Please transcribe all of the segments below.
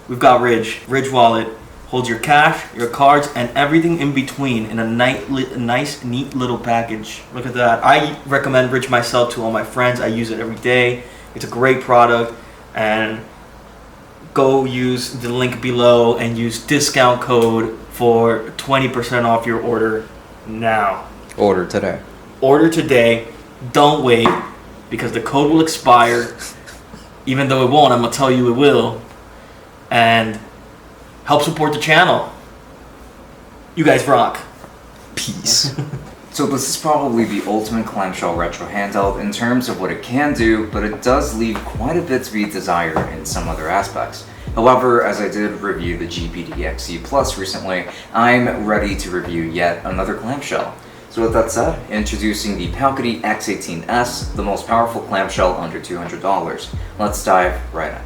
we've got Ridge Wallet. Holds your cash, your cards, and everything in between in a nice, neat little package. Look at that. I recommend Ridge myself to all my friends. I use it every day. It's a great product. And go use the link below and use discount code for 20% off your order now. Order today. Order today. Don't wait, because the code will expire. Even though it won't, I'm going to tell you it will. And help support the channel. You guys rock. Peace. So this is probably the ultimate clamshell retro handheld in terms of what it can do, but it does leave quite a bit to be desired in some other aspects. However, as I did review the Powkiddy XE Plus recently, I'm ready to review yet another clamshell. So with that said, introducing the Powkiddy X18S, the most powerful clamshell under $200. Let's dive right in.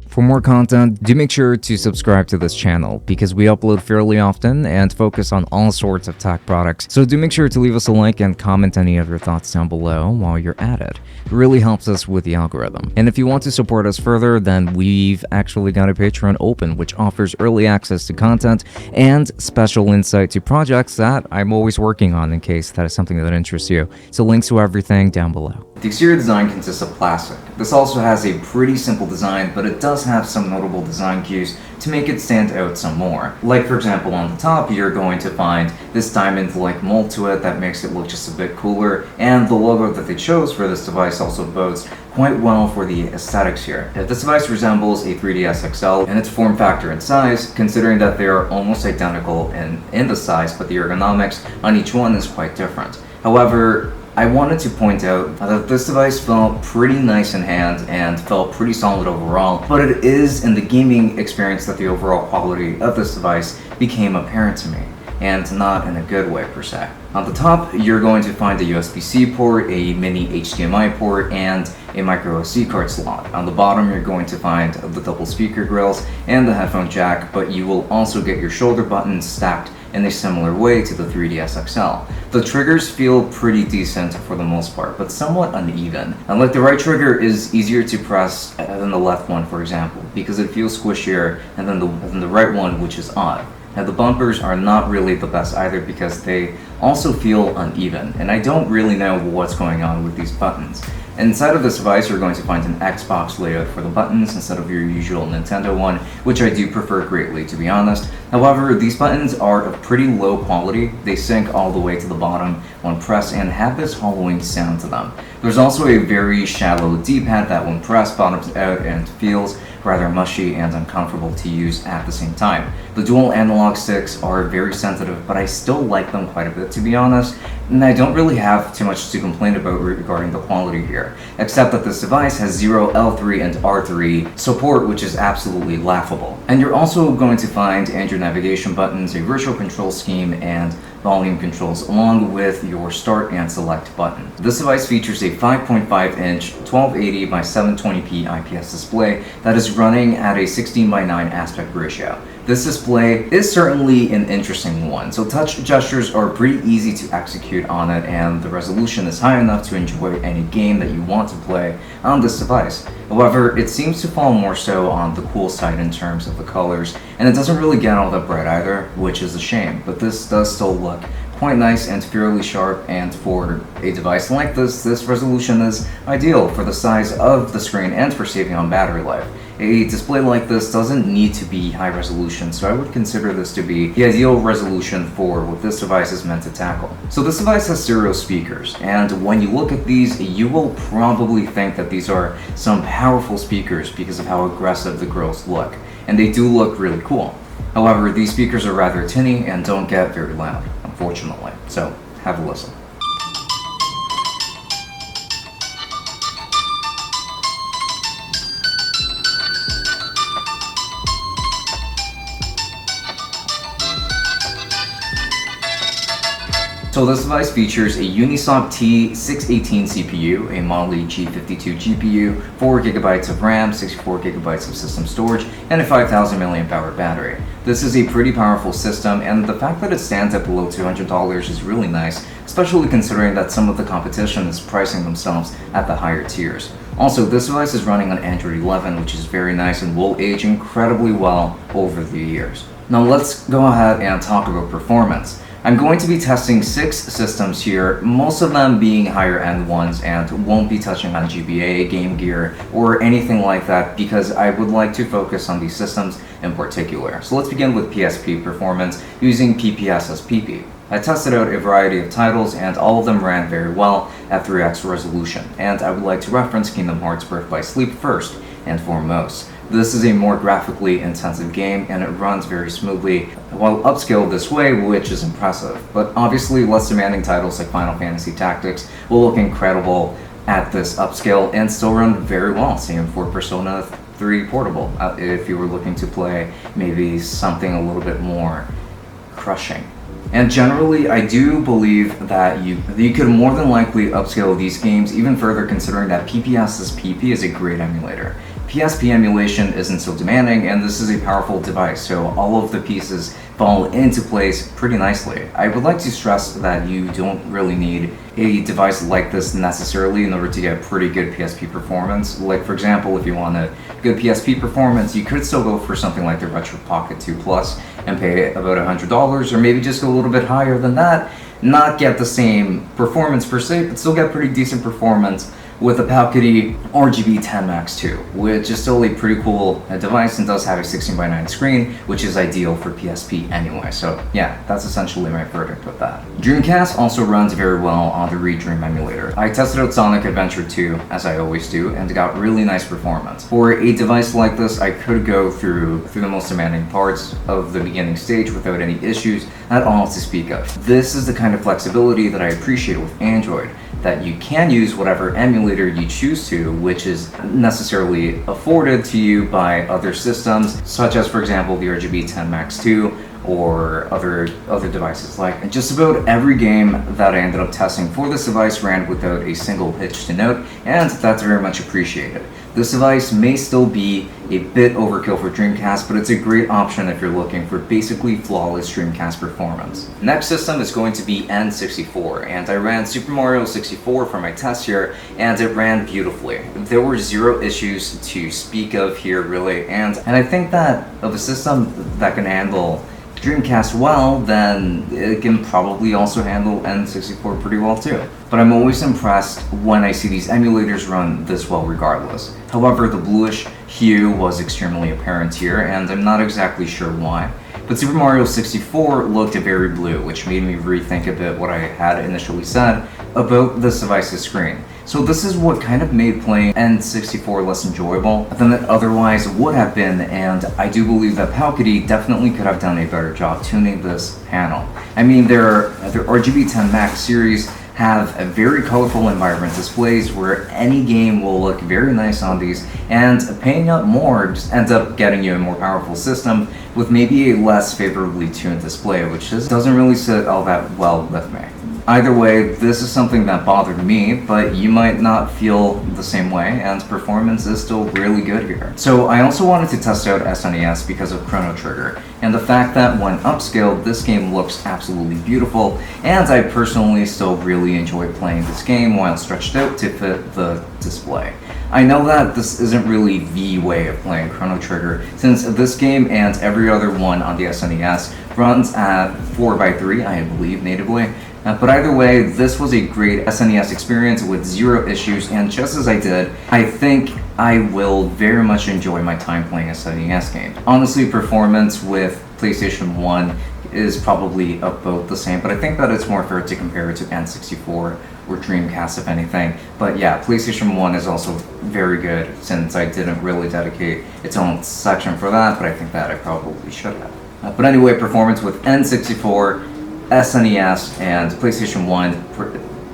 For more content, do make sure to subscribe to this channel because we upload fairly often and focus on all sorts of tech products. So do make sure to leave us a like and comment any of your thoughts down below while you're at it. It really helps us with the algorithm. And if you want to support us further, then we've actually got a Patreon open which offers early access to content and special insight to projects that I'm always working on in case that is something that interests you. So links to everything down below. The exterior design consists of plastic. This also has a pretty simple design, but it does have some notable design cues to make it stand out some more. Like for example, on the top you're going to find this diamond-like mold to it that makes it look just a bit cooler, and the logo that they chose for this device also bodes quite well for the aesthetics here. This device resembles a 3DS XL in its form factor and size, considering that they are almost identical in the size, but the ergonomics on each one is quite different. However, I wanted to point out that this device felt pretty nice in hand and felt pretty solid overall, but it is in the gaming experience that the overall quality of this device became apparent to me, and not in a good way per se. On the top, you're going to find a USB-C port, a mini HDMI port, and a micro SD card slot. On the bottom, you're going to find the double speaker grills and the headphone jack, but you will also get your shoulder buttons stacked in a similar way to the 3DS XL. The triggers feel pretty decent for the most part, but somewhat uneven. And like the right trigger is easier to press than the left one, for example, because it feels squishier than the right one, which is odd. Now the bumpers are not really the best either because they also feel uneven, and I don't really know what's going on with these buttons. Inside of this device, you're going to find an Xbox layout for the buttons instead of your usual Nintendo one, which I do prefer greatly, to be honest. However, these buttons are of pretty low quality. They sink all the way to the bottom when pressed and have this hollowing sound to them. There's also a very shallow D-pad that when pressed bottoms out and feels rather mushy and uncomfortable to use at the same time. The dual analog sticks are very sensitive, but I still like them quite a bit, to be honest, and I don't really have too much to complain about regarding the quality here, except that this device has 0 L3 and R3 support, which is absolutely laughable. And you're also going to find Android navigation buttons, a virtual control scheme, and volume controls along with your start and select button. This device features a 5.5-inch 1280 by 720p IPS display that is running at a 16:9 aspect ratio. This display is certainly an interesting one, so touch gestures are pretty easy to execute on it, and the resolution is high enough to enjoy any game that you want to play on this device. However, it seems to fall more so on the cool side in terms of the colors, and it doesn't really get all that bright either, which is a shame, but this does still look quite nice and fairly sharp, and for a device like this resolution is ideal for the size of the screen and for saving on battery life. A display like this doesn't need to be high resolution, so I would consider this to be the ideal resolution for what this device is meant to tackle. So this device has stereo speakers, and when you look at these, you will probably think that these are some powerful speakers because of how aggressive the grills look, and they do look really cool. However, these speakers are rather tinny and don't get very loud, unfortunately, so have a listen. So this device features a Unisoc T618 CPU, a Model E G52 GPU, 4GB of RAM, 64GB of system storage, and a 5000 mAh battery. This is a pretty powerful system, and the fact that it stands at below $200 is really nice, especially especially considering that some of the competition is pricing themselves at the higher tiers. Also, this device is running on Android 11, which is very nice and will age incredibly well over the years. Now let's go ahead and talk about performance. I'm going to be testing 6 systems here, most of them being higher end ones, and won't be touching on GBA, Game Gear, or anything like that because I would like to focus on these systems in particular. So let's begin with PSP performance using PPS as PP. I tested out a variety of titles and all of them ran very well at 3x resolution, and I would like to reference Kingdom Hearts Birth by Sleep first and foremost. This is a more graphically intensive game and it runs very smoothly while upscaled this way, which is impressive. But obviously less demanding titles like Final Fantasy Tactics will look incredible at this upscale and still run very well. Same for Persona 3 Portable, if you were looking to play maybe something a little bit more crushing. And generally, I do believe that you could more than likely upscale these games even further, considering that PPS's PP is a great emulator. PSP emulation isn't so demanding, and this is a powerful device, so all of the pieces fall into place pretty nicely. I would like to stress that you don't really need a device like this necessarily in order to get pretty good PSP performance. Like, for example, if you want a good PSP performance, you could still go for something like the Retro Pocket 2 Plus and pay about $100, or maybe just go a little bit higher than that, not get the same performance per se, but still get pretty decent performance with the Powkiddy RGB10 Max 2, which is still a pretty cool device and does have a 16:9 screen, which is ideal for PSP anyway. So yeah, that's essentially my verdict with that. Dreamcast also runs very well on the Redream emulator. I tested out Sonic Adventure 2, as I always do, and got really nice performance. For a device like this, I could go through the most demanding parts of the beginning stage without any issues at all to speak of. This is the kind of flexibility that I appreciate with Android, that you can use whatever emulator you choose to, which is necessarily afforded to you by other systems, such as, for example, the RGB10 Max 2 or other devices. Like, just about every game that I ended up testing for this device ran without a single hitch to note, and that's very much appreciated. This device may still be a bit overkill for Dreamcast, but it's a great option if you're looking for basically flawless Dreamcast performance. Next system is going to be N64, and I ran Super Mario 64 for my test here, and it ran beautifully. There were 0 issues to speak of here, really, and I think that of a system that can handle Dreamcast well, then it can probably also handle N64 pretty well too. But I'm always impressed when I see these emulators run this well regardless. However, the bluish hue was extremely apparent here, and I'm not exactly sure why. But Super Mario 64 looked very blue, which made me rethink a bit what I had initially said about this device's screen. So this is what kind of made playing N64 less enjoyable than it otherwise would have been, and I do believe that Powkiddy definitely could have done a better job tuning this panel. I mean, their RGB10 Max series have a very colorful environment displays where any game will look very nice on these, and paying up more just ends up getting you a more powerful system with maybe a less favorably tuned display, which just doesn't really sit all that well with me. Either way, this is something that bothered me, but you might not feel the same way, and performance is still really good here. So I also wanted to test out SNES because of Chrono Trigger, and the fact that when upscaled, this game looks absolutely beautiful, and I personally still really enjoy playing this game while stretched out to fit the display. I know that this isn't really the way of playing Chrono Trigger, since this game and every other one on the SNES runs at 4:3, I believe, natively. But either way, this was a great SNES experience with 0 issues, and just as I did, I think I will very much enjoy my time playing SNES games. Honestly, performance with PlayStation 1 is probably about the same, but I think that it's more fair to compare it to N64 or Dreamcast, if anything. But yeah, PlayStation 1 is also very good, since I didn't really dedicate its own section for that, but I think that I probably should have. But anyway, performance with N64, SNES, and PlayStation 1,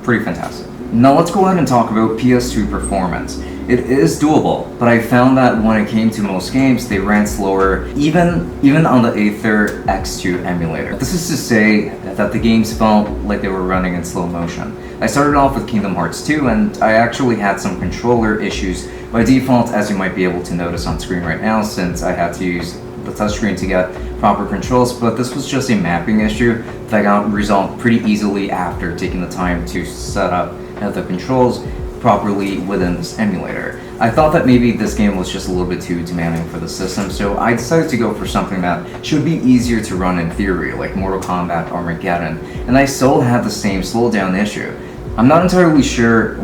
pretty fantastic. Now let's go ahead and talk about PS2 performance. It is doable, but I found that when it came to most games, they ran slower, even on the Aether X2 emulator. This is to say that the games felt like they were running in slow motion. I started off with Kingdom Hearts 2, and I actually had some controller issues by default, as you might be able to notice on screen right now, since I had to use the touchscreen to get proper controls, but this was just a mapping issue that got resolved pretty easily after taking the time to set up the controls properly within this emulator. I thought that maybe this game was just a little bit too demanding for the system, so I decided to go for something that should be easier to run in theory, like Mortal Kombat Armageddon, and I still had the same slowdown issue. I'm not entirely sure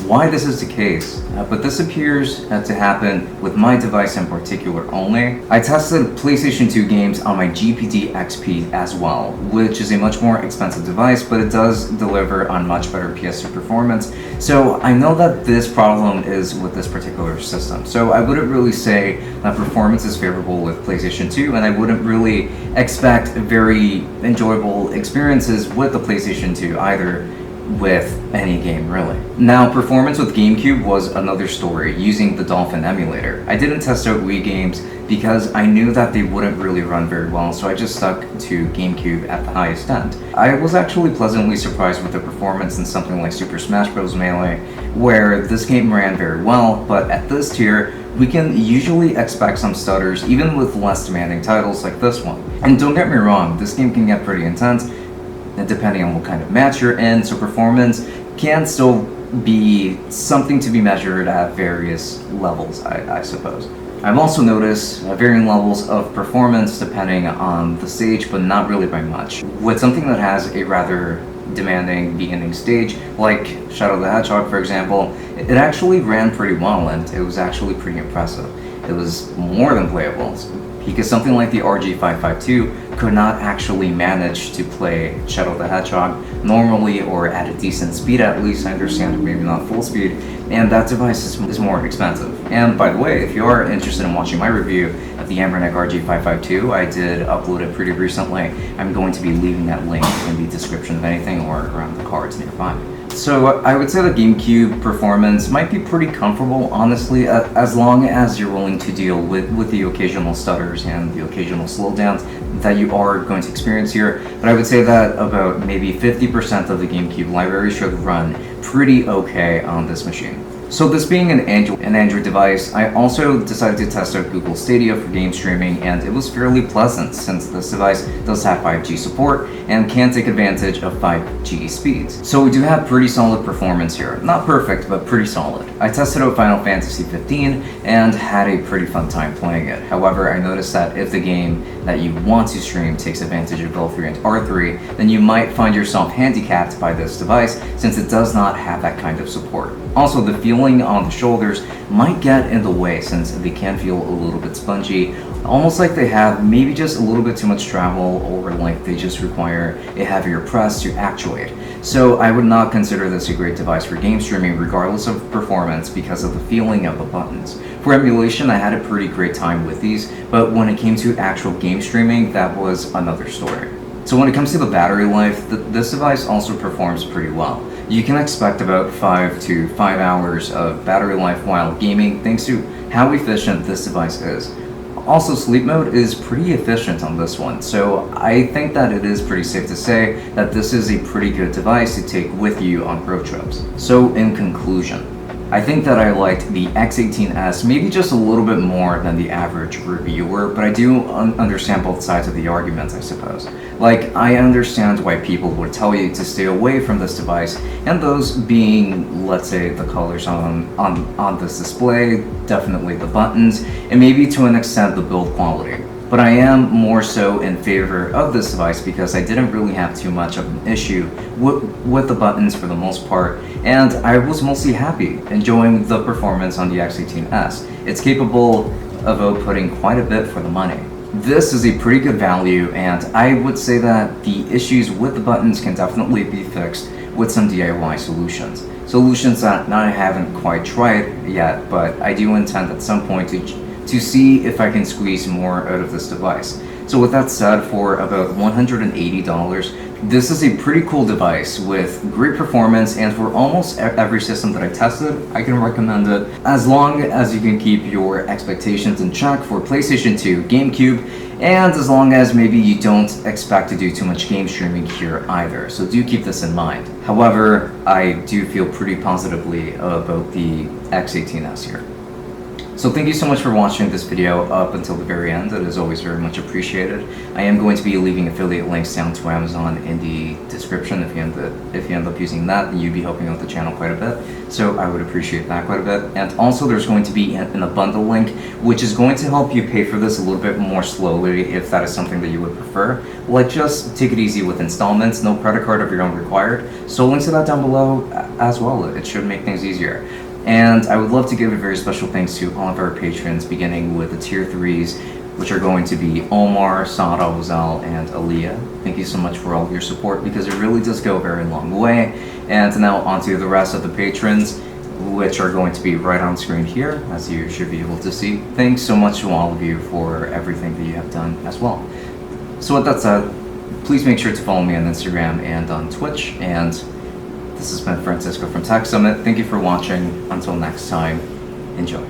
why this is the case, but this appears to happen with my device in particular only. I tested PlayStation 2 games on my Powkiddy XP as well, which is a much more expensive device, but it does deliver on much better PS2 performance. So I know that this problem is with this particular system. So I wouldn't really say that performance is favorable with PlayStation 2, and I wouldn't really expect very enjoyable experiences with the PlayStation 2 either, with any game really. Now, performance with GameCube was another story using the Dolphin emulator. I didn't test out Wii games because I knew that they wouldn't really run very well, so I just stuck to GameCube at the highest end. I was actually pleasantly surprised with the performance in something like Super Smash Bros. Melee, where this game ran very well, but at this tier, we can usually expect some stutters even with less demanding titles like this one. And don't get me wrong, this game can get pretty intense, depending on what kind of match you're in, so performance can still be something to be measured at various levels, I suppose. I've also noticed varying levels of performance depending on the stage, but not really by much. With something that has a rather demanding beginning stage, like Shadow the Hedgehog for example, it actually ran pretty well and it was actually pretty impressive. It was more than playable, because something like the RG552 could not actually manage to play Shadow the Hedgehog normally or at a decent speed at least. I understand, maybe not full speed, and that device is more expensive. And by the way, if you are interested in watching my review of the Amberneck RG552, I did upload it pretty recently. I'm going to be leaving that link in the description of anything or around the cards nearby. So I would say the GameCube performance might be pretty comfortable, honestly, as long as you're willing to deal with the occasional stutters and the occasional slowdowns that you are going to experience here. But I would say that about maybe 50% of the GameCube library should run pretty okay on this machine. So this being an Android device, I also decided to test out Google Stadia for game streaming, and it was fairly pleasant since this device does have 5G support and can take advantage of 5G speeds. So we do have pretty solid performance here. Not perfect, but pretty solid. I tested out Final Fantasy 15 and had a pretty fun time playing it. However, I noticed that if the game that you want to stream takes advantage of L3 and R3, then you might find yourself handicapped by this device since it does not have that kind of support. Also, the feeling on the shoulders might get in the way since they can feel a little bit spongy, almost like they have maybe just a little bit too much travel, or like they just require a heavier press to actuate. So I would not consider this a great device for game streaming regardless of performance because of the feeling of the buttons. For emulation, I had a pretty great time with these, but when it came to actual game streaming, that was another story. So when it comes to the battery life, this device also performs pretty well. You can expect about 5 to 5 hours of battery life while gaming thanks to how efficient this device is. Also, sleep mode is pretty efficient on this one, so I think that it is pretty safe to say that this is a pretty good device to take with you on road trips. So in conclusion, I think that I liked the X18S maybe just a little bit more than the average reviewer, but I do understand both sides of the argument, I suppose. Like, I understand why people would tell you to stay away from this device, and those being, let's say, the colors on this display, definitely the buttons, and maybe to an extent the build quality. But I am more so in favor of this device because I didn't really have too much of an issue with the buttons for the most part, and I was mostly happy enjoying the performance on the X18S. It's capable of outputting quite a bit for the money. This is a pretty good value, and I would say that the issues with the buttons can definitely be fixed with some DIY solutions. Solutions that I haven't quite tried yet, but I do intend at some point to see if I can squeeze more out of this device. So with that said, for about $180, this is a pretty cool device with great performance, and for almost every system that I tested, I can recommend it as long as you can keep your expectations in check for PlayStation 2, GameCube, and as long as maybe you don't expect to do too much game streaming here either, so do keep this in mind. However, I do feel pretty positively about the X18S here. So thank you so much for watching this video up until the very end. It is always very much appreciated. I am going to be leaving affiliate links down to Amazon in the description. If you end up using that, then you'd be helping out the channel quite a bit. So I would appreciate that quite a bit. And also there's going to be an ABUNDA link, which is going to help you pay for this a little bit more slowly if that is something that you would prefer. Like, just take it easy with installments, no credit card of your own required. So links to that down below as well. It should make things easier. And I would love to give a very special thanks to all of our patrons, beginning with the tier 3s, which are going to be Omar, Sada, Zal, and Aliyah. Thank you so much for all of your support, because it really does go a very long way. And now on to the rest of the patrons, which are going to be right on screen here, as you should be able to see. Thanks so much to all of you for everything that you have done as well. So with that said, please make sure to follow me on Instagram and on Twitch, and this has been Francisco from Tech Summit. Thank you for watching. Until next time, enjoy.